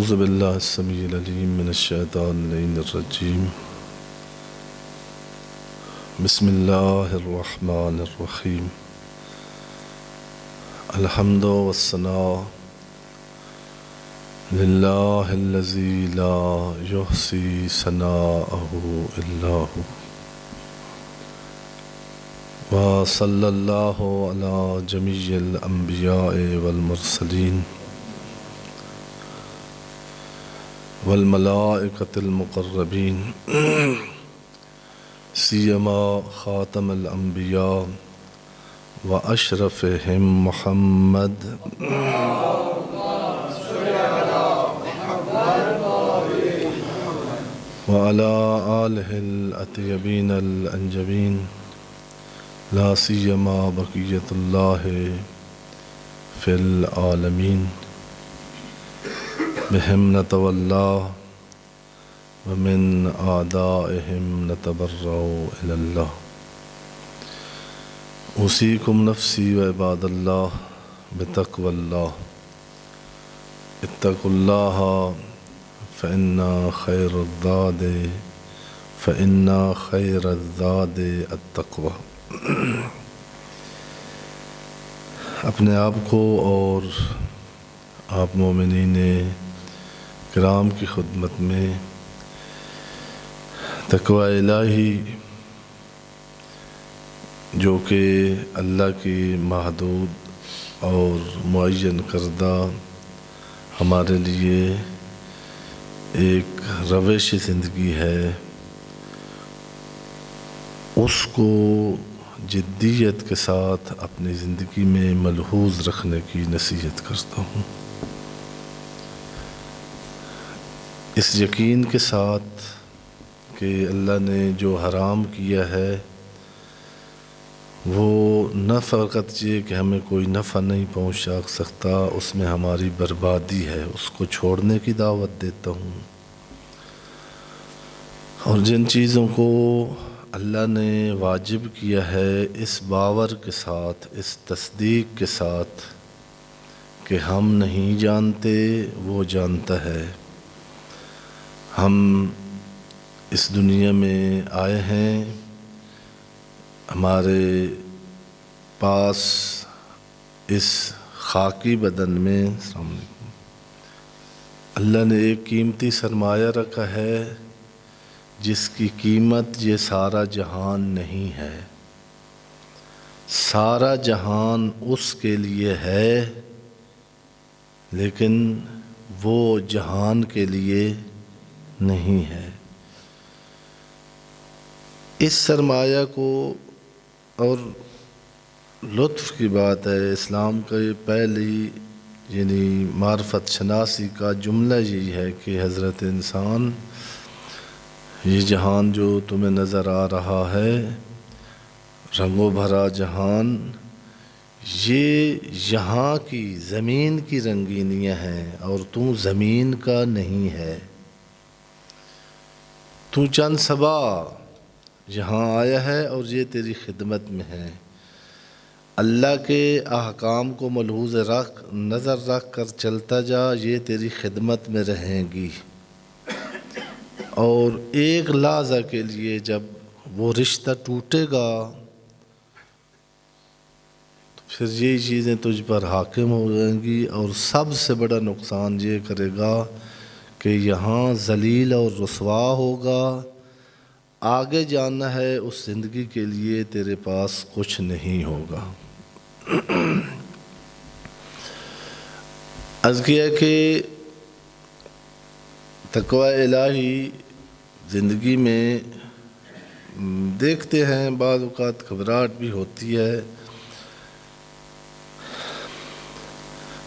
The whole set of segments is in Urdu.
اعوذ باللہ السمیع العلیم من الشیطان اللعین الرجیم بسم اللہ الرحمن الرحیم الحمد والثناء للہ الذی لا یحصی ثناءہ الا ہو وصلی اللہ علی جمیع الانبیاء والمرسلین والملائکۃ المقربین سیما خاتم الانبیاء واشرفہم محمد وعلی آلہ الاطیبین الانجبین لا سیما بقیۃ اللہ فی العالمین بہم نتولا ومن اعدائہم نتبرأ الی اللہ اوصیکم نفسی و عباد اللہ بتقوی اللہ اتقوا اللہ فإن خیر الزاد التقوی اپنے آپ کو اور آپ مومنین کرام کی خدمت میں تقوی الہی جو کہ اللہ کی محدود اور معین کردہ ہمارے لیے ایک روش زندگی ہے، اس کو جدیت کے ساتھ اپنی زندگی میں ملحوظ رکھنے کی نصیحت کرتا ہوں، اس یقین کے ساتھ کہ اللہ نے جو حرام کیا ہے وہ نہ فقط یہ کہ ہمیں کوئی نفع نہیں پہنچا سکتا، اس میں ہماری بربادی ہے، اس کو چھوڑنے کی دعوت دیتا ہوں، اور جن چیزوں کو اللہ نے واجب کیا ہے اس باور کے ساتھ، اس تصدیق کے ساتھ کہ ہم نہیں جانتے وہ جانتا ہے، ہم اس دنیا میں آئے ہیں، ہمارے پاس اس خاکی بدن میں السلام علیکم اللہ نے ایک قیمتی سرمایہ رکھا ہے جس کی قیمت یہ سارا جہان نہیں ہے، سارا جہان اس کے لیے ہے لیکن وہ جہان کے لیے نہیں ہے۔ اس سرمایہ کو، اور لطف کی بات ہے اسلام کا یہ پہلی یعنی معرفت شناسی کا جملہ یہی ہے کہ حضرت انسان، یہ جہان جو تمہیں نظر آ رہا ہے رنگوں بھرا جہان، یہ یہاں کی زمین کی رنگینیاں ہیں اور تو زمین کا نہیں ہے، تو چند صبا یہاں آیا ہے اور یہ تیری خدمت میں ہے، اللہ کے احکام کو ملحوظ نظر رکھ کر چلتا جا، یہ تیری خدمت میں رہیں گی، اور ایک لحظہ کے لیے جب وہ رشتہ ٹوٹے گا تو پھر یہ چیزیں تجھ پر حاکم ہو جائیں گی، اور سب سے بڑا نقصان یہ کرے گا کہ یہاں ذلیل اور رسوا ہوگا، آگے جانا ہے اس زندگی کے لیے تیرے پاس کچھ نہیں ہوگا۔ عرض کیا کہ تقوی الہی زندگی میں دیکھتے ہیں بعض اوقات گھبراہٹ بھی ہوتی ہے،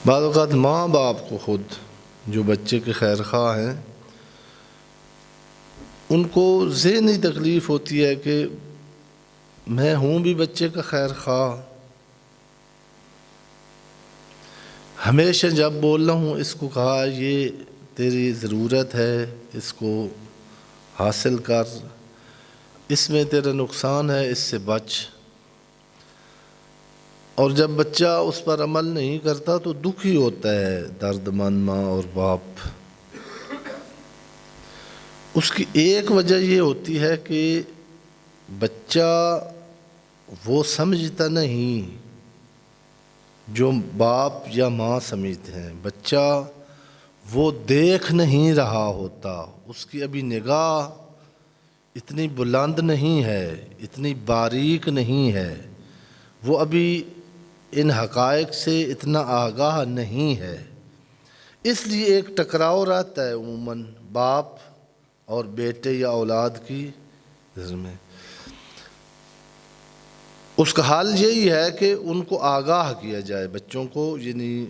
بعض اوقات ماں باپ کو خود جو بچے کے خیر خواہ ہیں ان کو ذہنی تکلیف ہوتی ہے کہ میں ہوں بھی بچے کا خیر خواہ، ہمیشہ جب بول رہا ہوں اس کو کہا یہ تیری ضرورت ہے، اس کو حاصل کر، اس میں تیرا نقصان ہے، اس سے بچ، اور جب بچہ اس پر عمل نہیں کرتا تو دکھی ہوتا ہے درد مند ماں اور باپ، اس کی ایک وجہ یہ ہوتی ہے کہ بچہ وہ سمجھتا نہیں جو باپ یا ماں سمجھتے ہیں، بچہ وہ دیکھ نہیں رہا ہوتا، اس کی ابھی نگاہ اتنی بلند نہیں ہے، اتنی باریک نہیں ہے، وہ ابھی ان حقائق سے اتنا آگاہ نہیں ہے، اس لیے ایک ٹکراؤ رہتا ہے عموماً باپ اور بیٹے یا اولاد کی میں۔ اس کا حل یہی ہے کہ ان کو آگاہ کیا جائے، بچوں کو، یعنی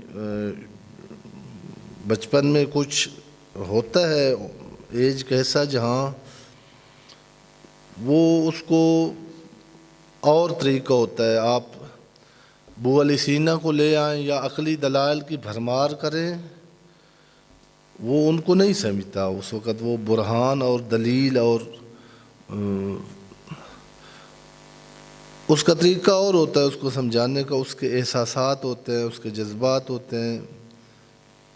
بچپن میں کچھ ہوتا ہے ایج کیسا جہاں وہ اس کو اور طریقہ ہوتا ہے، آپ بو علی سینا کو لے آئیں یا عقلی دلائل کی بھرمار کریں، وہ ان کو نہیں سمجھتا اس وقت، وہ برہان اور دلیل اور اس کا طریقہ اور ہوتا ہے اس کو سمجھانے کا، اس کے احساسات ہوتے ہیں، اس کے جذبات ہوتے ہیں،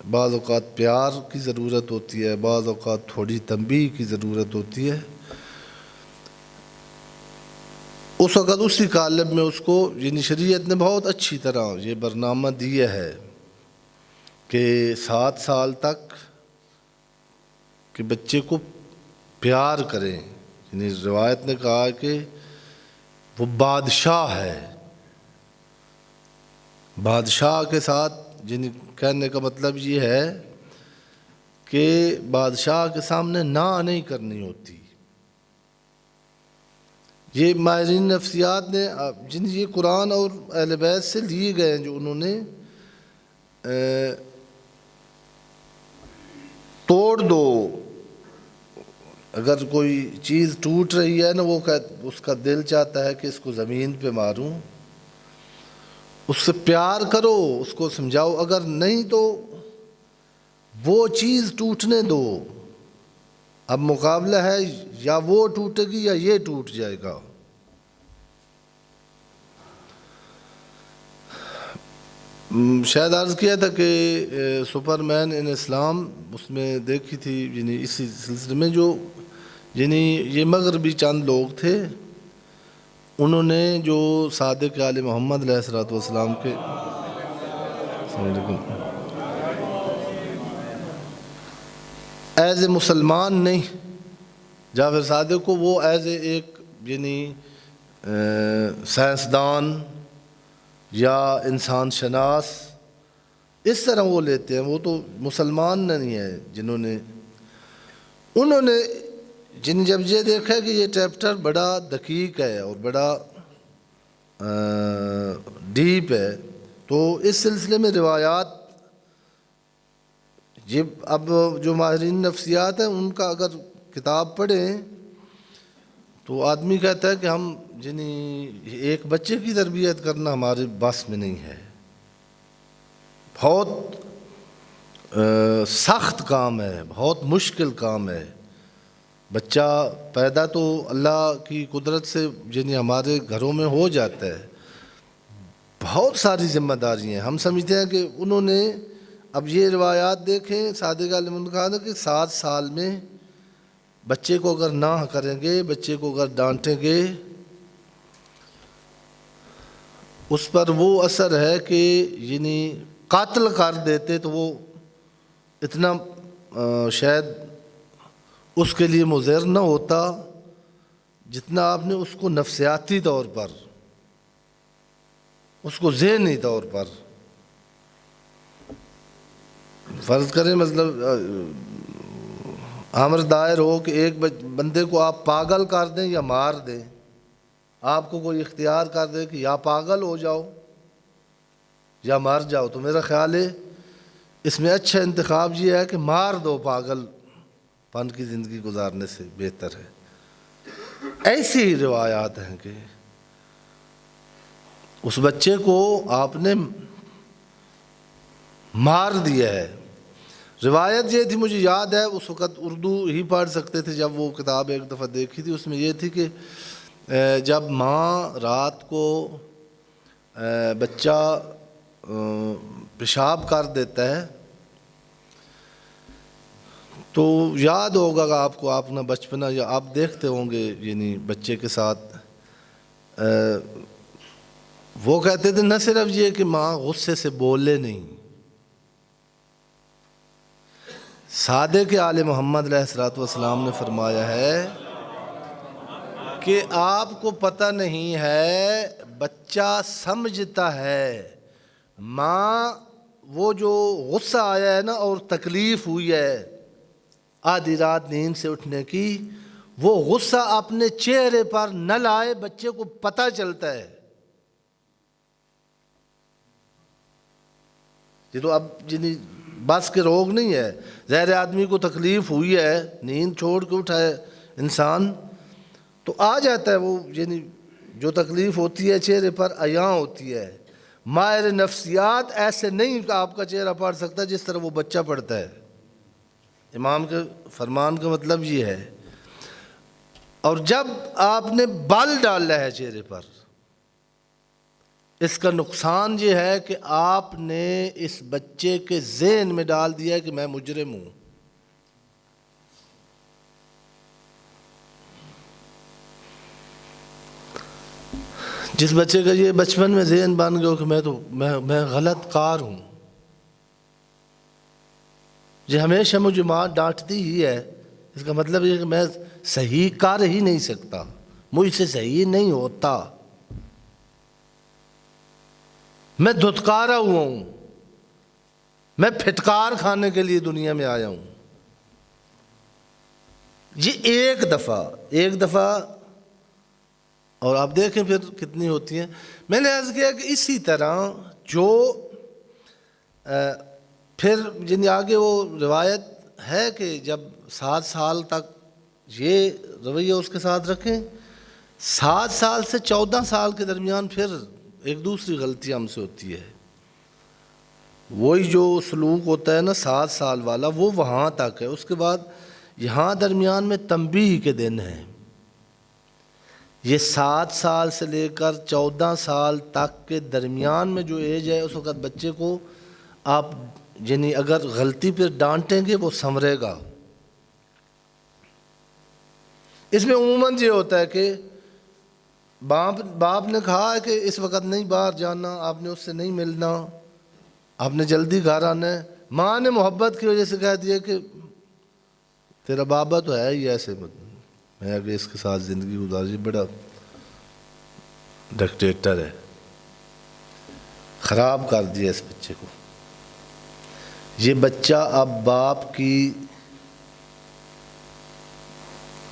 بعض اوقات پیار کی ضرورت ہوتی ہے، بعض اوقات تھوڑی تنبیہ کی ضرورت ہوتی ہے، اس وقت اسی قالب میں اس کو، یعنی شریعت نے بہت اچھی طرح یہ برنامہ دیا ہے کہ 7 سال تک کہ بچے کو پیار کریں، یعنی روایت نے کہا کہ وہ بادشاہ ہے، بادشاہ کے ساتھ، یعنی کہنے کا مطلب یہ ہے کہ بادشاہ کے سامنے نہ نہیں کرنی ہوتی۔ یہ ماہرین نفسیات نے جن یہ قرآن اور اہل بیت سے لیے گئے ہیں، جو انہوں نے توڑ دو، اگر کوئی چیز ٹوٹ رہی ہے نا، وہ اس کا دل چاہتا ہے کہ اس کو زمین پہ ماروں، اس سے پیار کرو، اس کو سمجھاؤ، اگر نہیں تو وہ چیز ٹوٹنے دو، اب مقابلہ ہے، یا وہ ٹوٹے گی یا یہ ٹوٹ جائے گا۔ شاید عرض کیا تھا کہ سپر مین ان اسلام، اس میں دیکھی تھی، یعنی اسی سلسلے میں، جو یعنی یہ مغربی چند لوگ تھے، انہوں نے جو صادق آل محمد علیہ الصلوۃ والسلام کے، السلام علیکم، ایز اے مسلمان نہیں، جعفر صادق کو وہ ایز اے ایک، یعنی سائنسدان یا انسان شناس اس طرح وہ لیتے ہیں، وہ تو مسلمان نہیں ہے، انہوں نے جب یہ دیکھا کہ یہ چیپٹر بڑا دقیق ہے اور بڑا ڈیپ ہے، تو اس سلسلے میں روایات، یہ اب جو ماہرین نفسیات ہیں ان کا اگر کتاب پڑھیں تو آدمی کہتا ہے کہ ہم، یعنی ایک بچے کی تربیت کرنا ہمارے بس میں نہیں ہے، بہت سخت کام ہے، بہت مشکل کام ہے۔ بچہ پیدا تو اللہ کی قدرت سے، یعنی ہمارے گھروں میں ہو جاتا ہے، بہت ساری ذمہ داری ہیں، ہم سمجھتے ہیں کہ انہوں نے، اب یہ روایات دیکھیں، صادق علیہ نے کہا تھا کہ 7 سال میں بچے کو اگر نہ کریں گے، بچے کو اگر ڈانٹیں گے، اس پر وہ اثر ہے کہ یعنی قتل کر دیتے تو وہ اتنا شاید اس کے لیے مضر نہ ہوتا جتنا آپ نے اس کو نفسیاتی طور پر، اس کو ذہنی طور پر، فرض کریں مطلب امر دائر ہو کہ ایک بندے کو آپ پاگل کر دیں یا مار دیں، آپ کو کوئی اختیار کر دے کہ یا پاگل ہو جاؤ یا مر جاؤ، تو میرا خیال ہے اس میں اچھا انتخاب یہ ہے کہ مار دو، پاگل پن کی زندگی گزارنے سے بہتر ہے۔ ایسی ہی روایات ہیں کہ اس بچے کو آپ نے مار دیا ہے۔ روایت یہ تھی، مجھے یاد ہے اس وقت اردو ہی پڑھ سکتے تھے، جب وہ کتاب ایک دفعہ دیکھی تھی، اس میں یہ تھی کہ جب ماں رات کو بچہ پیشاب کر دیتا ہے تو یاد ہوگا کہ آپ کو اپنا بچپنا، یا آپ دیکھتے ہوں گے یعنی بچے کے ساتھ وہ کہتے تھے نہ صرف یہ کہ ماں غصے سے بولے نہیں، صادق آل محمد علیہ الصلوۃ والسلام نے فرمایا ہے کہ آپ کو پتہ نہیں ہے، بچہ سمجھتا ہے ماں وہ جو غصہ آیا ہے نا اور تکلیف ہوئی ہے آدھی رات نیند سے اٹھنے کی، وہ غصہ اپنے چہرے پر نہ لائے، بچے کو پتہ چلتا ہے۔ یہ تو اب جنہیں بس کے روگ نہیں ہے، ظاہر آدمی کو تکلیف ہوئی ہے، نیند چھوڑ کے اٹھا ہے انسان تو آ جاتا ہے وہ، یعنی جو تکلیف ہوتی ہے چہرے پر عیاں ہوتی ہے۔ ماہر نفسیات ایسے نہیں کہ آپ کا چہرہ پڑھ سکتا جس طرح وہ بچہ پڑھتا ہے۔ امام کے فرمان کا مطلب یہ ہے۔ اور جب آپ نے بال ڈالا ہے چہرے پر، اس کا نقصان یہ ہے کہ آپ نے اس بچے کے ذہن میں ڈال دیا ہے کہ میں مجرم ہوں۔ جس بچے کا یہ بچپن میں ذہن بن گیا کہ میں غلط کار ہوں، یہ ہمیشہ مجھے ماں ڈانٹتی ہی ہے، اس کا مطلب یہ کہ میں صحیح کر ہی نہیں سکتا، مجھ سے صحیح نہیں ہوتا، میں دھتکارا ہوا ہوں، میں پھٹکار کھانے کے لیے دنیا میں آیا ہوں۔ یہ ایک دفعہ اور آپ دیکھیں پھر کتنی ہوتی ہیں۔ میں نے عرض کیا کہ اسی طرح جو پھر جن آگے وہ روایت ہے کہ جب 7 سال تک یہ رویہ اس کے ساتھ رکھیں، 7 سال سے 14 سال کے درمیان پھر ایک دوسری غلطی ہم سے ہوتی ہے۔ وہی جو سلوک ہوتا ہے نا 7 سال والا وہ وہاں تک ہے، اس کے بعد یہاں درمیان میں تنبیہ کے دن ہیں۔ یہ 7 سال سے لے کر 14 سال تک کے درمیان میں جو ایج ہے، اس وقت بچے کو آپ یعنی اگر غلطی پہ ڈانٹیں گے وہ سنورے گا۔ اس میں عموماً یہ ہوتا ہے کہ باپ نے کہا ہے کہ اس وقت نہیں باہر جانا، آپ نے اس سے نہیں ملنا، آپ نے جلدی گھر آنا ہے، ماں نے محبت کی وجہ سے کہہ دیا کہ تیرا بابا تو ہے ہی ایسے، میں اگر اس کے ساتھ زندگی گزاری، بڑا ڈکٹیٹر ہے، خراب کر دیا اس بچے کو۔ یہ بچہ اب باپ کی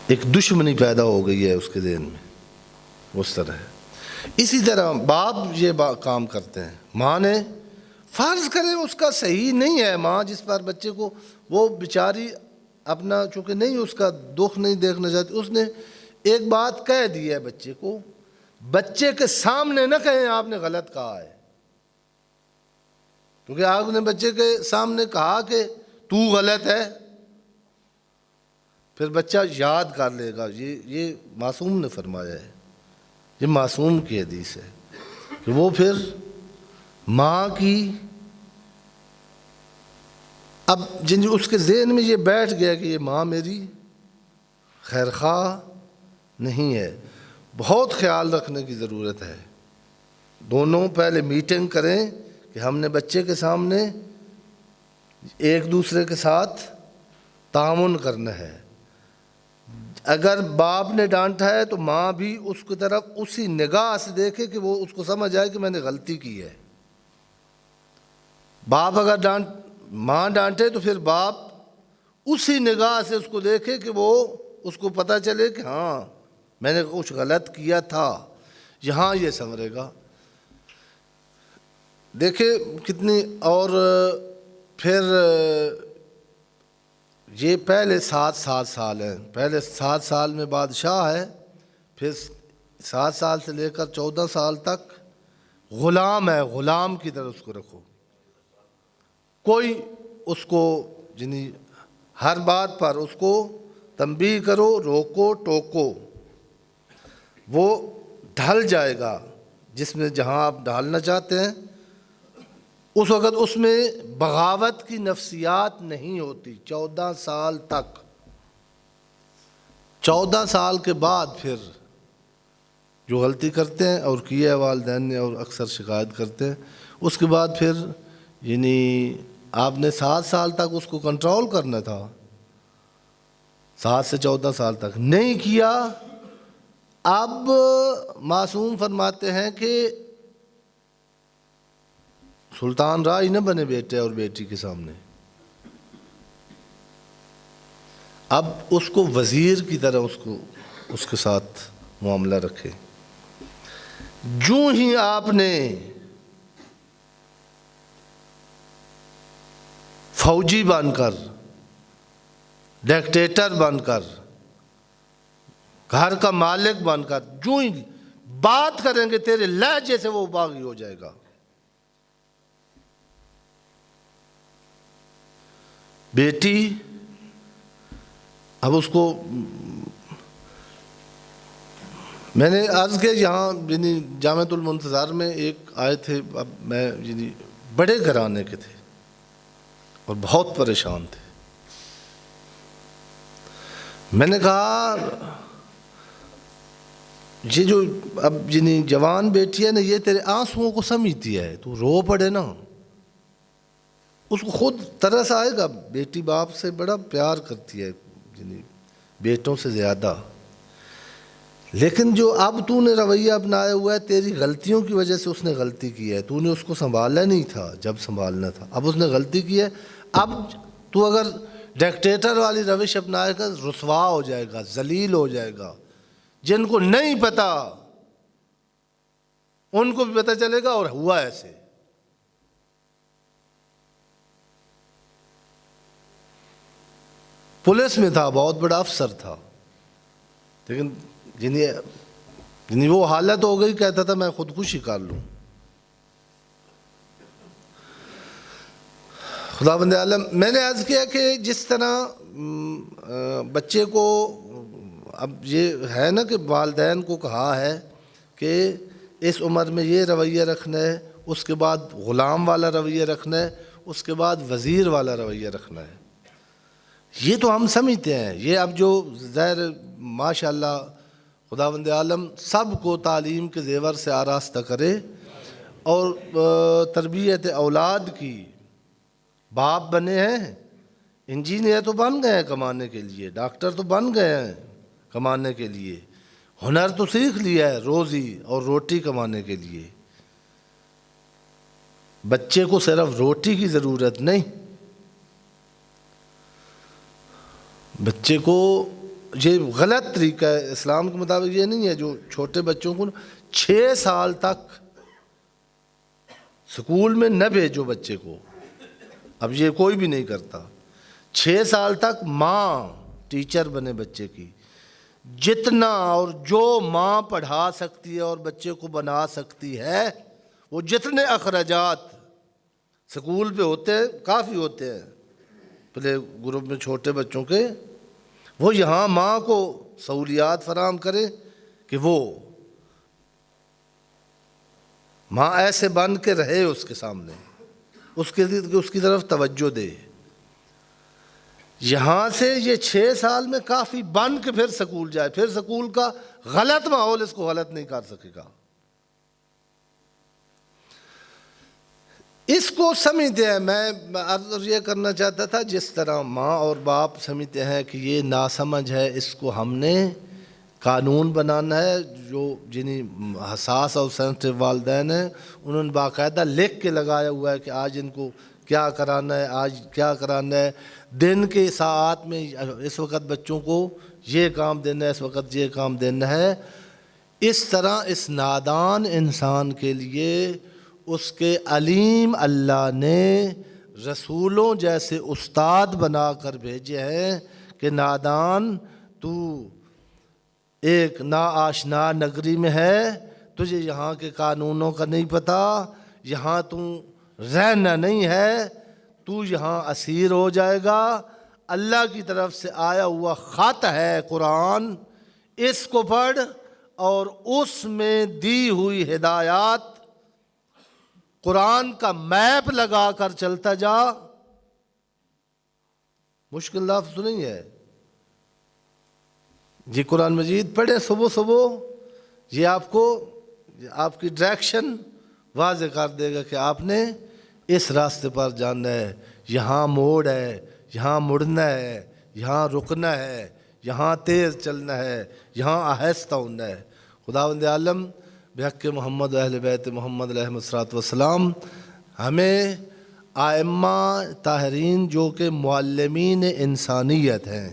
ایک دشمنی پیدا ہو گئی ہے اس کے ذہن میں، اس طرح ہے۔ اسی طرح باپ یہ کام کرتے ہیں، ماں نے فرض کریں اس کا صحیح نہیں ہے، ماں جس پر بچے کو وہ بیچاری اپنا چونکہ نہیں اس کا دکھ نہیں دیکھنا چاہتی، اس نے ایک بات کہہ دی ہے بچے کو، بچے کے سامنے نہ کہیں آپ نے غلط کہا ہے، کیونکہ آپ نے بچے کے سامنے کہا کہ تو غلط ہے، پھر بچہ یاد کر لے گا۔ یہ معصوم نے فرمایا ہے، یہ معصوم کی حدیث ہے کہ وہ پھر ماں کی اب اس کے ذہن میں یہ بیٹھ گیا کہ یہ ماں میری خیر خواہ نہیں ہے۔ بہت خیال رکھنے کی ضرورت ہے، دونوں پہلے میٹنگ کریں کہ ہم نے بچے کے سامنے ایک دوسرے کے ساتھ تعاون کرنا ہے۔ اگر باپ نے ڈانٹا ہے تو ماں بھی اس کی طرف اسی نگاہ سے دیکھے کہ وہ اس کو سمجھ آئے کہ میں نے غلطی کی ہے۔ باپ اگر ماں ڈانٹے تو پھر باپ اسی نگاہ سے اس کو دیکھے کہ وہ اس کو پتہ چلے کہ ہاں میں نے کچھ غلط کیا تھا، یہاں یہ سنورے گا۔ دیکھیں کتنی، اور پھر یہ پہلے 7 سال ہیں، پہلے 7 سال میں بادشاہ ہے، پھر 7 سال سے لے کر 14 سال تک غلام ہے، غلام کی طرح اس کو رکھو، کوئی اس کو یعنی ہر بات پر اس کو تنبیہ کرو، روکو ٹوکو، وہ ڈھل جائے گا جس میں جہاں آپ ڈھالنا چاہتے ہیں، اس وقت اس میں بغاوت کی نفسیات نہیں ہوتی 14 سال تک. 14 سال کے بعد پھر جو غلطی کرتے ہیں اور کیا ہے والدین نے اور اکثر شکایت کرتے ہیں، اس کے بعد پھر یعنی آپ نے 7 سال تک اس کو کنٹرول کرنا تھا، 7 سے 14 سال تک نہیں کیا. اب معصوم فرماتے ہیں کہ سلطان راج نہ بنے بیٹے اور بیٹی کے سامنے، اب اس کو وزیر کی طرح اس کے ساتھ معاملہ رکھے. جو ہی آپ نے فوجی بن کر، ڈکٹیٹر بن کر، گھر کا مالک بن کر جو ہی بات کریں گے تیرے لہجے سے وہ باغی ہو جائے گا. بیٹی اب اس کو میں نے عرض کیا یہاں یعنی جامعۃ المنتظر میں ایک آئے تھے، اب میں یعنی بڑے گھرانے کے تھے اور بہت پریشان تھے. میں نے کہا یہ جو اب یعنی جوان بیٹی ہے نا، یہ تیرے آنسوؤں کو سمجھتی ہے، تو رو پڑے نا، اس کو خود ترس آئے گا. بیٹی باپ سے بڑا پیار کرتی ہے، یعنی بیٹوں سے زیادہ. لیکن جو اب تو نے رویہ اپنایا ہوا ہے، تیری غلطیوں کی وجہ سے اس نے غلطی کی ہے. تو نے اس کو سنبھالا نہیں تھا جب سنبھالنا تھا، اب اس نے غلطی کی ہے. اب تو اگر ڈکٹیٹر والی روش اپنائے گا رسوا ہو جائے گا، ذلیل ہو جائے گا. جن کو نہیں پتا ان کو بھی پتہ چلے گا، اور ہوا ایسے. پولیس میں تھا، بہت بڑا افسر تھا، لیکن یعنی وہ حالت ہو گئی، کہتا تھا میں خودکشی کر لوں. خداوند عالم میں نے عرض کیا کہ جس طرح بچے کو اب یہ ہے نا کہ والدین کو کہا ہے کہ اس عمر میں یہ رویہ رکھنا ہے، اس کے بعد غلام والا رویہ رکھنا ہے، اس کے بعد وزیر والا رویہ رکھنا ہے. یہ تو ہم سمجھتے ہیں. یہ اب جو ظاہر ماشاءاللہ خداوند عالم سب کو تعلیم کے زیور سے آراستہ کرے اور تربیت اولاد کی. باپ بنے ہیں، انجینئر تو بن گئے ہیں کمانے کے لیے، ڈاکٹر تو بن گئے ہیں کمانے کے لیے، ہنر تو سیکھ لیا ہے روزی اور روٹی کمانے کے لیے. بچے کو صرف روٹی کی ضرورت نہیں، بچے کو یہ غلط طریقہ ہے اسلام کے مطابق. یہ نہیں ہے جو چھوٹے بچوں کو 6 سال تک سکول میں نہ بھیجو بچے کو. اب یہ کوئی بھی نہیں کرتا. 6 سال تک ماں ٹیچر بنے بچے کی. جتنا اور جو ماں پڑھا سکتی ہے اور بچے کو بنا سکتی ہے، وہ جتنے اخراجات سکول پہ ہوتے ہیں کافی ہوتے ہیں پلے گروپ میں چھوٹے بچوں کے، وہ یہاں ماں کو سہولیات فراہم کرے کہ وہ ماں ایسے بن کے رہے اس کے سامنے، اس کی طرف توجہ دے. یہاں سے یہ 6 سال میں کافی بن کے پھر سکول جائے، پھر سکول کا غلط ماحول اس کو غلط نہیں کر سکے گا. اس کو سمجھتے ہیں. میں عرض یہ کرنا چاہتا تھا جس طرح ماں اور باپ سمجھتے ہیں کہ یہ ناسمجھ ہے، اس کو ہم نے قانون بنانا ہے. جو جنہیں حساس اور سینسٹیو والدین ہیں انہوں نے باقاعدہ لکھ کے لگایا ہوا ہے کہ آج ان کو کیا کرانا ہے، آج کیا کرانا ہے. دن کے ساعات میں اس وقت بچوں کو یہ کام دینا ہے، اس وقت یہ کام دینا ہے. اس طرح اس نادان انسان کے لیے اس کے علیم اللہ نے رسولوں جیسے استاد بنا کر بھیجے ہیں کہ نادان تو ایک ناآشنا نگری میں ہے، تجھے یہاں کے قانونوں کا نہیں پتہ، یہاں تو رہنا نہیں ہے، تو یہاں اسیر ہو جائے گا. اللہ کی طرف سے آیا ہوا خط ہے قرآن، اس کو پڑھ اور اس میں دی ہوئی ہدایات قرآن کا میپ لگا کر چلتا جا، مشکل لفظ نہیں ہے یہ، قرآن مجید پڑھیں صبح صبح، یہ آپ کو آپ کی ڈائریکشن واضح کر دے گا کہ آپ نے اس راستے پر جانا ہے، یہاں موڑ ہے، یہاں مڑنا ہے، یہاں رکنا ہے، یہاں تیز چلنا ہے، یہاں آہستہ ہونا ہے۔ خداوند عالم بحق محمد و اہل بیت محمد علیہ الصلوۃ والسلام ہمیں ائمہ طاہرین جو کہ معلمین انسانیت ہیں،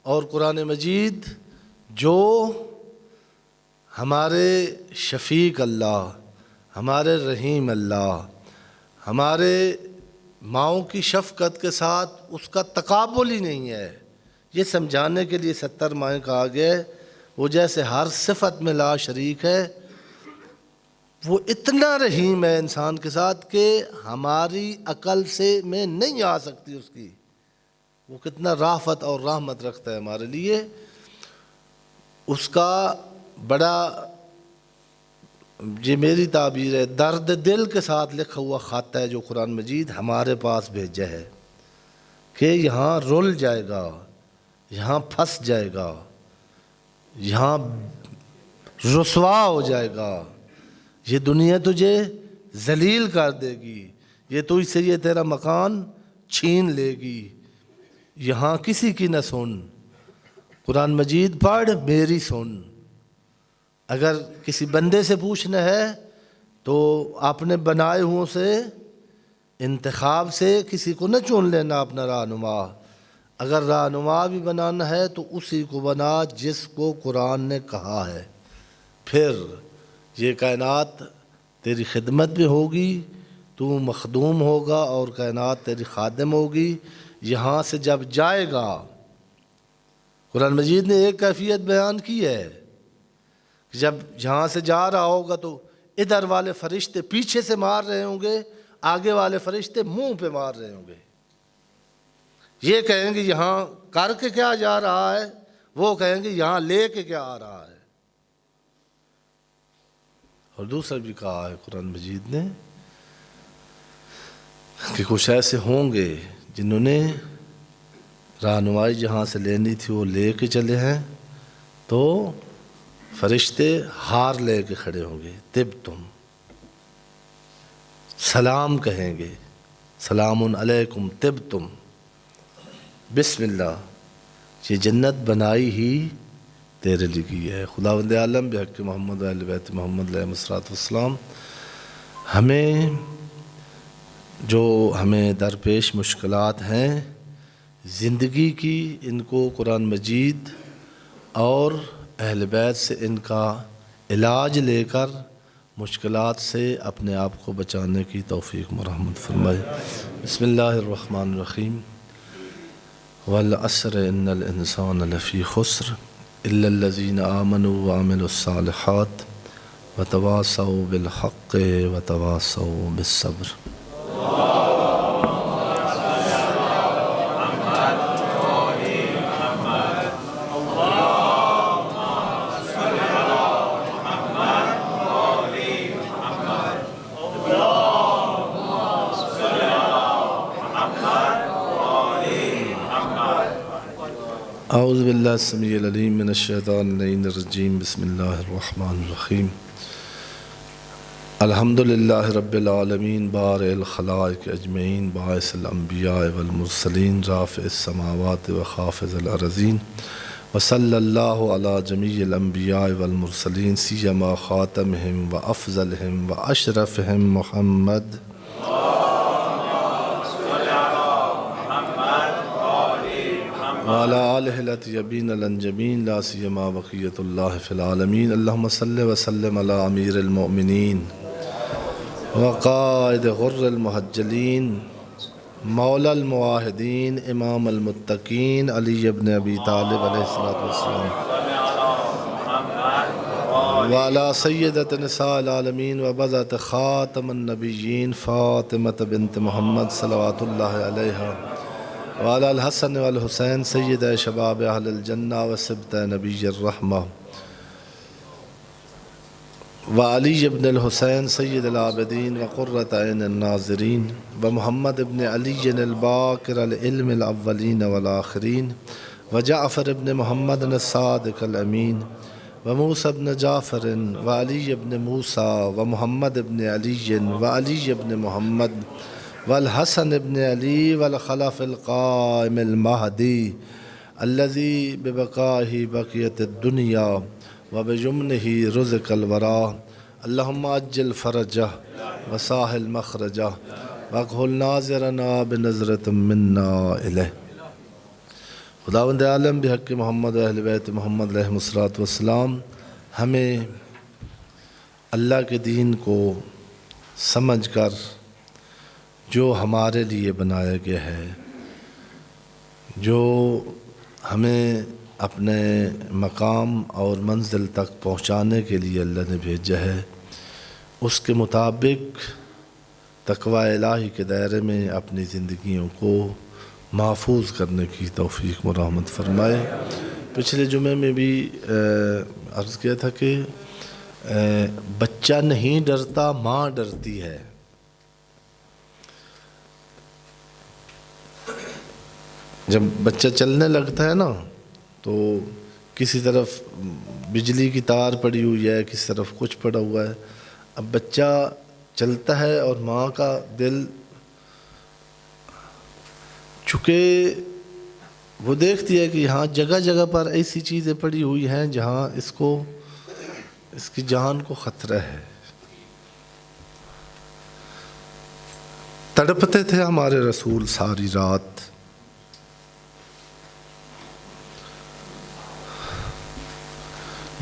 اور قرآن مجید جو ہمارے شفیق اللہ، ہمارے رحیم اللہ، ہمارے ماؤں کی شفقت کے ساتھ اس کا تقابل ہی نہیں ہے، یہ سمجھانے کے لیے 70 مائیں کہا گیا ہے۔ وہ جیسے ہر صفت میں لا شریک ہے، وہ اتنا رحیم ہے انسان کے ساتھ کہ ہماری عقل سے میں نہیں آ سکتی اس کی، وہ کتنا رافت اور رحمت رکھتا ہے ہمارے لیے۔ اس کا بڑا، یہ میری تعبیر ہے، درد دل کے ساتھ لکھا ہوا خط ہے جو قرآن مجید ہمارے پاس بھیجا ہے کہ یہاں رل جائے گا، یہاں پھنس جائے گا، یہاں رسوا ہو جائے گا، یہ دنیا تجھے ذلیل کر دے گی، یہ تجھ سے یہ تیرا مکان چھین لے گی، یہاں کسی کی نہ سن، قرآن مجید پڑھ میری سن۔ اگر کسی بندے سے پوچھنا ہے تو اپنے بنائے ہوں سے انتخاب سے کسی کو نہ چن لینا اپنا رہنما، اگر رہنما بھی بنانا ہے تو اسی کو بنا جس کو قرآن نے کہا ہے، پھر یہ کائنات تیری خدمت بھی ہوگی، تو مخدوم ہوگا اور کائنات تیری خادم ہوگی۔ یہاں سے جب جائے گا، قرآن مجید نے ایک کیفیت بیان کی ہے کہ جب جہاں سے جا رہا ہوگا تو ادھر والے فرشتے پیچھے سے مار رہے ہوں گے، آگے والے فرشتے منہ پہ مار رہے ہوں گے، یہ کہیں گے یہاں کر کے کیا جا رہا ہے، وہ کہیں گے یہاں لے کے کیا آ رہا ہے۔ اور دوسرا بھی کہا ہے قرآن مجید نے کہ کچھ ایسے ہوں گے جنہوں نے رہنمائی جہاں سے لینی تھی وہ لے کے چلے ہیں، تو فرشتے ہار لے کے کھڑے ہوں گے، طب تم سلام کہیں گے، سلام علیکم طب تم، بسم اللہ، یہ جنت بنائی ہی تیرے لیے کی ہے۔ خداوند عالم بحق محمد و اہل بیت محمد علیہ الصلوۃ والسلام ہمیں جو ہمیں درپیش مشکلات ہیں زندگی کی، ان کو قرآن مجید اور اہل بیت سے ان کا علاج لے کر مشکلات سے اپنے آپ کو بچانے کی توفیق مرحمت فرمائے۔ بسم اللہ الرحمن الرحیم۔ والعصر ان الانسان لفی خسر الا الذین آمنوا وعملوا الصالحات وتواصوا بالحق وتواصوا بالصبر۔ اعوذ باللہ السمیع العلیم من الشیطان اللعین الرجیم، بسم اللہ الرحمن الرحیم۔ الحمدللہ رب العالمین بارئ الخلائق اجمعین، باعث الانبیاء والمرسلین، رافع السماوات وخافض الارضین، وصلی اللہ علی جمیع الانبیاء والمرسلین سیما خاتمہم وافضلہم واشرفہم محمد وعلی آلہ الاطیبین الانجمین لا سیما بقیۃ اللہ فی العالمین۔ اللہم صلی وسلم علی امیر المؤمنین وقائد غر المحجلین مولا المواحدین امام المتقین علی ابن ابی طالب علیہ السلام وعلی سیدۃ نساء العالمین وبضعۃ خاتم النبیین فاطمۃ بنت محمد صلوات اللہ علیہا وعلی الحسن والحسین سید شباب اہل الجنہ وصبط نبی الرحمہ۔ وعلی ابن الحسین سید العابدین وقرۃ عین الناظرین ومحمد ابن علی الباقر العلم الاولین والآخرین وجعفر ابن محمد الصادق الامین وموسى ابن جعفر وعلی ابن موسیٰ ومحمد ابن علی وعلی ابن محمد والحسن ابن علی والخلف القائم المہدی الذي ببقائه بقيت الدنيا وبجمنه رزق الورى اللهم عجل فرجه وساهل مخرجه واكحل ناظرنا بنظرة منا إليه۔ خداوند عالم بحق محمد و اہل بیت محمد علیہ الصلوۃ والسلام ہمیں اللہ کے دین کو سمجھ کر جو ہمارے لیے بنایا گیا ہے، جو ہمیں اپنے مقام اور منزل تک پہنچانے کے لیے اللہ نے بھیجا ہے، اس کے مطابق تقوی الہی کے دائرے میں اپنی زندگیوں کو محفوظ کرنے کی توفیق مرحمت فرمائے۔ پچھلے جمعے میں بھی عرض کیا تھا کہ بچہ نہیں ڈرتا، ماں ڈرتی ہے۔ جب بچہ چلنے لگتا ہے نا تو کسی طرف بجلی کی تار پڑی ہوئی ہے، کسی طرف کچھ پڑا ہوا ہے، اب بچہ چلتا ہے اور ماں کا دل چونکہ وہ دیکھتی ہے کہ یہاں جگہ جگہ پر ایسی چیزیں پڑی ہوئی ہیں جہاں اس کی جان کو خطرہ ہے۔ تڑپتے تھے ہمارے رسول ساری رات،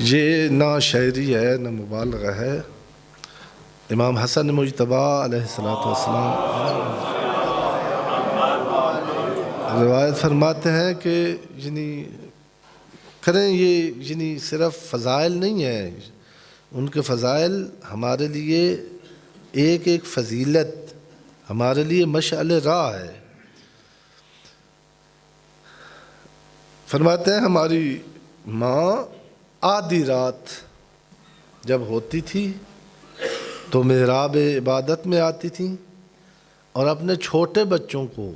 یہ نہ شاعری ہے نہ مبالغہ ہے۔ امام حسن مجتبیٰ علیہ السلام روایت فرماتے ہیں کہ کریں یہ صرف فضائل نہیں ہے، ان کے فضائل ہمارے لیے ایک ایک فضیلت، ہمارے لیے مشعل راہ ہے۔ فرماتے ہیں ہماری ماں آدھی رات جب ہوتی تھی تو محراب عبادت میں آتی تھیں اور اپنے چھوٹے بچوں کو،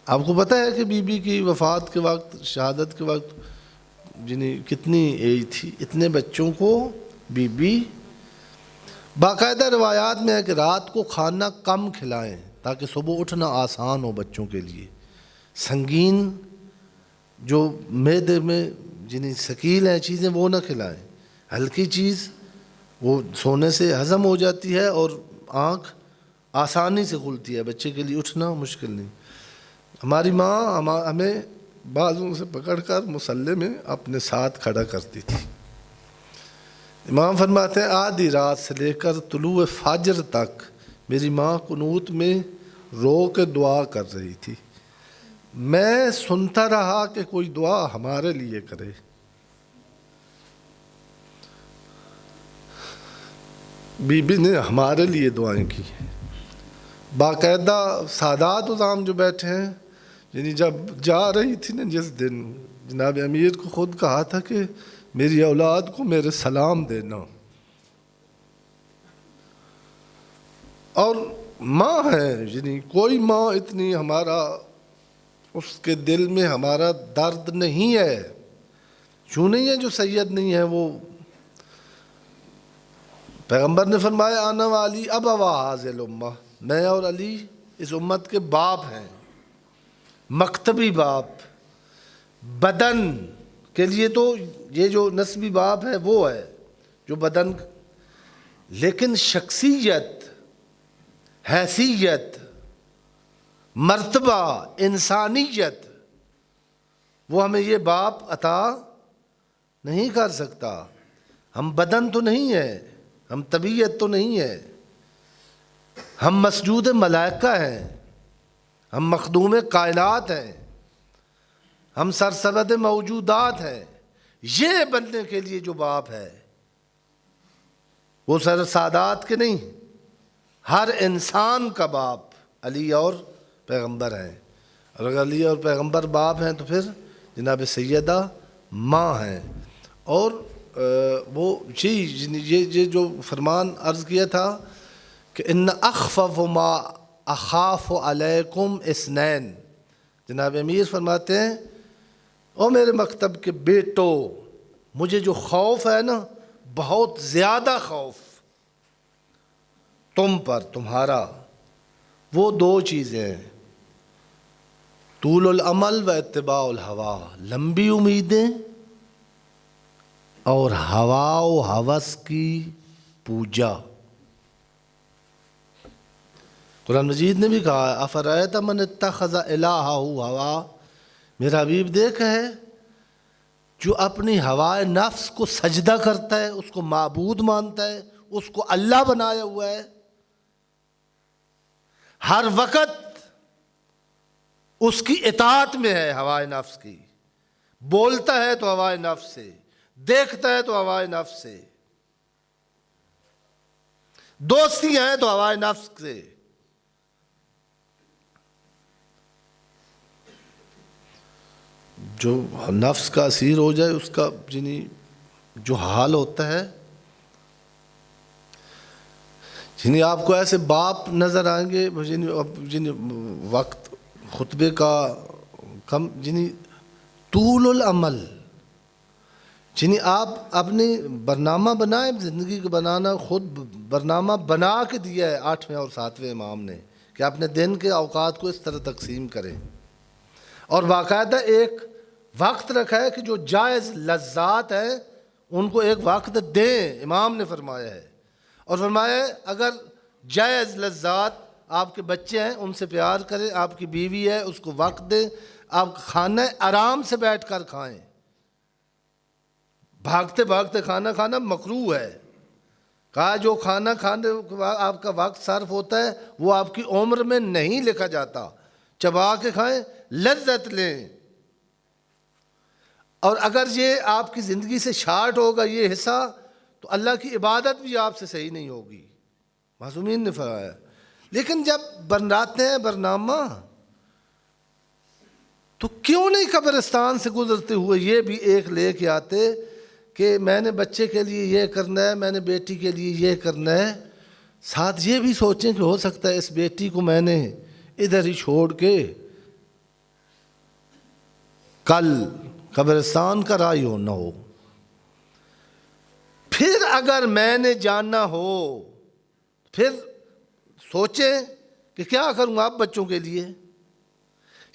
آپ کو پتہ ہے کہ بی بی کی وفات کے وقت، شہادت کے وقت کتنی ایج تھی، اتنے بچوں کو بی بی باقاعدہ روایات میں ہے کہ رات کو کھانا کم کھلائیں تاکہ صبح اٹھنا آسان ہو بچوں کے لیے، سنگین جو معدے میں ثقیل ہیں چیزیں وہ نہ کھلائیں، ہلکی چیز وہ سونے سے ہضم ہو جاتی ہے اور آنکھ آسانی سے کھلتی ہے، بچے کے لیے اٹھنا مشکل نہیں۔ ہماری ماں ہمیں بازوں سے پکڑ کر مصلی میں اپنے ساتھ کھڑا کرتی تھی۔ امام فرماتے ہیں آدھی رات سے لے کر طلوع فجر تک میری ماں قنوت میں رو کے دعا کر رہی تھی، میں سنتا رہا کہ کوئی دعا ہمارے لیے کرے۔ بی بی نے ہمارے لیے دعائیں کی ہیں۔ باقاعدہ سادات عظام جو بیٹھے ہیں، جب جا رہی تھی نا جس دن، جناب امیر کو خود کہا تھا کہ میری اولاد کو میرے سلام دینا، اور ماں ہے کوئی ماں اتنی ہمارا اس کے دل میں ہمارا درد نہیں ہے، کیوں نہیں ہے جو سید نہیں ہے وہ؟ پیغمبر نے فرمایا انا وعلی ابوا ھذہ الامہ، میں اور علی اس امت کے باپ ہیں، مکتبی باپ۔ بدن کے لیے تو یہ جو نسبی باپ ہے وہ ہے جو بدن، لیکن شخصیت، حیثیت، مرتبہ، انسانیت، وہ ہمیں یہ باپ عطا نہیں کر سکتا۔ ہم بدن تو نہیں ہے، ہم طبیعت تو نہیں ہے، ہم مسجود ملائکہ ہیں، ہم مخدوم کائنات ہیں، ہم سرسبد موجودات ہیں۔ یہ بننے کے لیے جو باپ ہے وہ سادات کے نہیں، ہر انسان کا باپ علی اور پیغمبر ہیں، اور اگر علی اور پیغمبر باپ ہیں تو پھر جناب سیدہ ماں ہیں۔ اور وہ یہ جو فرمان عرض کیا تھا کہ ان اخفف ما اخاف علیکم اثنین، جناب امیر فرماتے ہیں او میرے مکتب کے بیٹو، مجھے جو خوف ہے نا، بہت زیادہ خوف تم پر، تمہارا، وہ دو چیزیں ہیں، طول العمل و اتباع الہوا، لمبی امیدیں اور ہوا و ہوس کی پوجا۔ قرآن مجید نے بھی کہا افرأیت من اتخذ الہہ ہوا، میرا حبیب دیکھ ہے جو اپنی ہوائے نفس کو سجدہ کرتا ہے، اس کو معبود مانتا ہے، اس کو اللہ بنایا ہوا ہے، ہر وقت اس کی اطاعت میں ہے ہوائے نفس کی، بولتا ہے تو ہوائے نفس سے، دیکھتا ہے تو ہوائے نفس سے، دوستی ہیں تو ہوائے نفس سے۔ جو نفس کا اسیر ہو جائے اس کا جو حال ہوتا ہے، آپ کو ایسے باپ نظر آئیں گے وقت خطبے کا کم، طول العمل، آپ اپنی برنامہ بنائیں، زندگی کو بنانا خود برنامہ بنا کے دیا ہے 8ویں اور 7ویں امام نے کہ اپنے دن کے اوقات کو اس طرح تقسیم کریں، اور باقاعدہ ایک وقت رکھا ہے کہ جو جائز لذات ہیں ان کو ایک وقت دیں، امام نے فرمایا ہے، اور فرمایا ہے اگر جائز لذات، آپ کے بچے ہیں ان سے پیار کریں، آپ کی بیوی ہے اس کو وقت دیں، آپ کھانا آرام سے بیٹھ کر کھائیں، بھاگتے بھاگتے کھانا کھانا مکروہ ہے، کہا جو کھانا کھانے آپ کا وقت صرف ہوتا ہے وہ آپ کی عمر میں نہیں لکھا جاتا، چبا کے کھائیں، لذت لیں، اور اگر یہ آپ کی زندگی سے شارٹ ہوگا یہ حصہ تو اللہ کی عبادت بھی آپ سے صحیح نہیں ہوگی، معصومین نے فرمایا۔ لیکن جب بناتے ہیں برنامہ تو کیوں نہیں قبرستان سے گزرتے ہوئے یہ بھی ایک لے کے آتے کہ میں نے بچے کے لیے یہ کرنا ہے، میں نے بیٹی کے لیے یہ کرنا ہے، ساتھ یہ بھی سوچیں کہ ہو سکتا ہے اس بیٹی کو میں نے ادھر ہی چھوڑ کے کل قبرستان کا راہی نہ ہو، پھر اگر میں نے جاننا ہو پھر سوچیں کہ کیا کروں آپ بچوں کے لیے،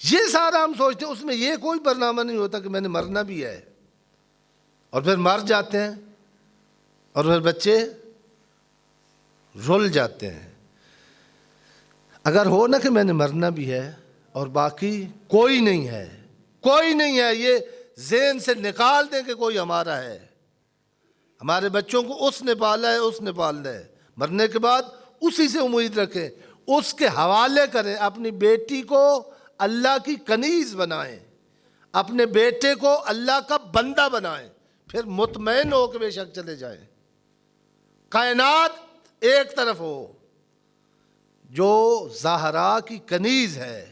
یہ سارا ہم سوچتے ہیں، اس میں یہ کوئی برنامہ نہیں ہوتا کہ میں نے مرنا بھی ہے، اور پھر مر جاتے ہیں اور پھر بچے رول جاتے ہیں۔ اگر ہو نا کہ میں نے مرنا بھی ہے اور باقی کوئی نہیں ہے، کوئی نہیں ہے، یہ ذہن سے نکال دیں کہ کوئی ہمارا ہے، ہمارے بچوں کو اس نے پالا ہے، اس نے پالنا ہے، مرنے کے بعد اسی سے امید رکھیں، اس کے حوالے کریں، اپنی بیٹی کو اللہ کی کنیز بنائیں، اپنے بیٹے کو اللہ کا بندہ بنائیں، پھر مطمئن ہو کہ بے شک چلے جائیں، کائنات ایک طرف ہو، جو زہرا کی کنیز ہے،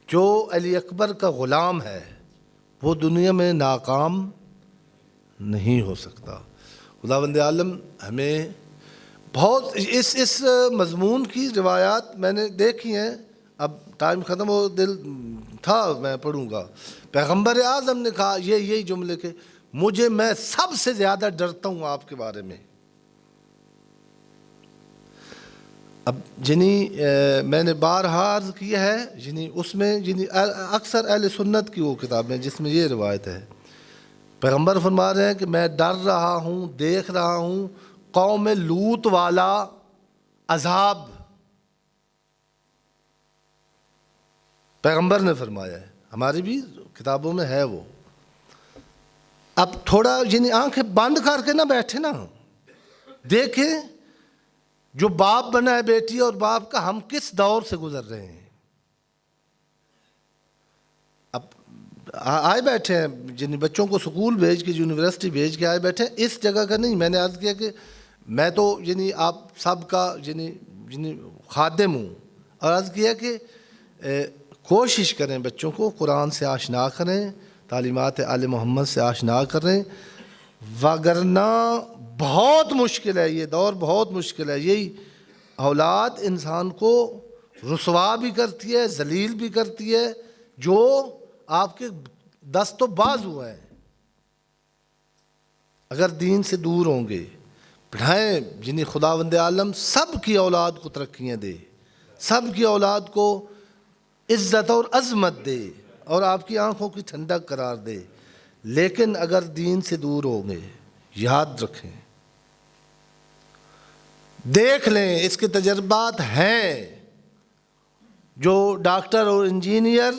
جو علی اکبر کا غلام ہے، وہ دنیا میں ناکام نہیں ہو سکتا۔ خداوند عالم ہمیں بہت اس مضمون کی روایات میں نے دیکھی ہیں، اب ٹائم ختم ہو، دل تھا میں پڑھوں گا۔ پیغمبر اعظم نے کہا یہی جملے کہ میں سب سے زیادہ ڈرتا ہوں آپ کے بارے میں۔ اب میں نے بارہا عرض کیا ہے اس میں اکثر اہل سنت کی وہ کتابیں جس میں یہ روایت ہے، پیغمبر فرما رہے ہیں کہ میں ڈر رہا ہوں، دیکھ رہا ہوں قوم لوط والا عذاب، پیغمبر نے فرمایا ہے، ہماری بھی کتابوں میں ہے وہ۔ اب تھوڑا آنکھیں بند کر کے نہ بیٹھے نا، دیکھیں جو باپ بنا ہے بیٹی اور باپ کا، ہم کس دور سے گزر رہے ہیں۔ اب آئے بیٹھے ہیں جن بچوں کو سکول بھیج کے، یونیورسٹی بھیج کے آئے بیٹھے ہیں، اس جگہ کا نہیں۔ میں نے عرض کیا کہ میں تو آپ سب کا خادم ہوں، اور عرض کیا کہ کوشش کریں بچوں کو قرآن سے آشنا کریں تعلیمات آل محمد سے آشنا کریں، وگرنہ بہت مشکل ہے، یہ دور بہت مشکل ہے۔ یہی اولاد انسان کو رسوا بھی کرتی ہے، ذلیل بھی کرتی ہے، جو آپ کے دست و بازو ہے۔ اگر دین سے دور ہوں گے، پڑھائیں، جنہیں خداوند عالم سب کی اولاد کو ترقیاں دے، سب کی اولاد کو عزت اور عظمت دے، اور آپ کی آنکھوں کی ٹھنڈک قرار دے، لیکن اگر دین سے دور ہوں گے، یاد رکھیں، دیکھ لیں، اس کے تجربات ہیں، جو ڈاکٹر اور انجینئر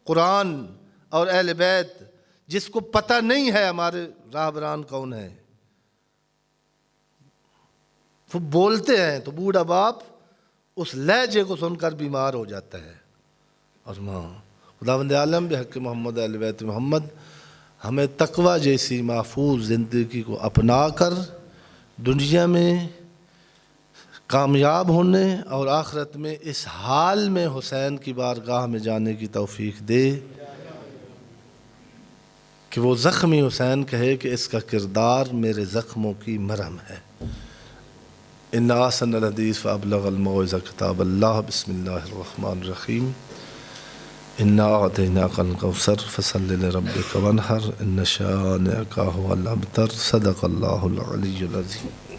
قرآن اور اہل بیت، جس کو پتہ نہیں ہے ہمارے راہبران کون ہیں، وہ بولتے ہیں تو بوڑھا باپ اس لہجے کو سن کر بیمار ہو جاتا ہے۔ اور خداوند عالم بحق محمد اہل بیت محمد ہمیں تقوی جیسی محفوظ زندگی کو اپنا کر دنیا میں کامیاب ہونے اور آخرت میں اس حال میں حسین کی بارگاہ میں جانے کی توفیق دے کہ وہ زخمی حسین کہے کہ اس کا کردار میرے زخموں کی مرہم ہے۔ ان احسن الحدیث وابلغ الموعظہ کتاب اللہ۔ بسم اللہ الرحمن الرحیم۔ انا اعطیناک الکوثر فصل لربک وانحر ان شانئک هو الابتر۔ صدق اللہ العلی العظیم۔